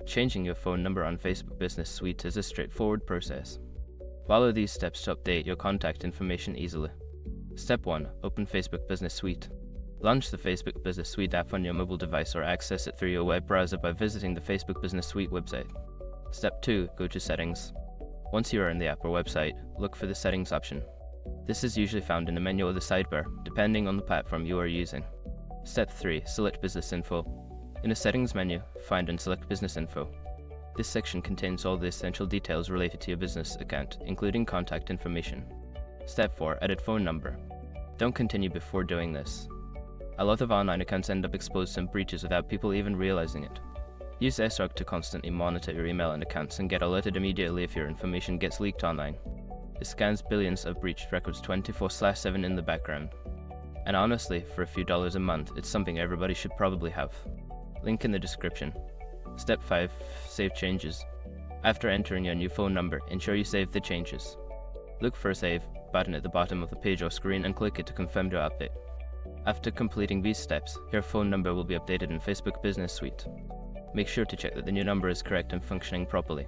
Changing your phone number on Facebook Business Suite is a straightforward process. Follow these steps to update your contact information easily. Step 1. Open Facebook Business Suite. Launch the Facebook Business Suite app on your mobile device or access it through your web browser by visiting the Facebook Business Suite website. Step 2. Go to Settings. Once you are in the app or website, look for the Settings option. This is usually found in the menu or the sidebar, depending on the platform you are using. Step 3. Select Business Info. In the Settings menu, find and select Business Info. This section contains all the essential details related to your business account, including contact information. Step 4. Edit phone number. Don't continue before doing this. A lot of online accounts end up exposed to breaches without people even realizing it. Use SROG to constantly monitor your email and accounts and get alerted immediately if your information gets leaked online. It scans billions of breached records 24/7 in the background. And honestly, for a few dollars a month, it's something everybody should probably have. Link in the description. Step 5. Save changes. After entering your new phone number, ensure you save the changes. Look for a Save button at the bottom of the page or screen and click it to confirm your update. After completing these steps, your phone number will be updated in Facebook Business Suite. Make sure to check that the new number is correct and functioning properly.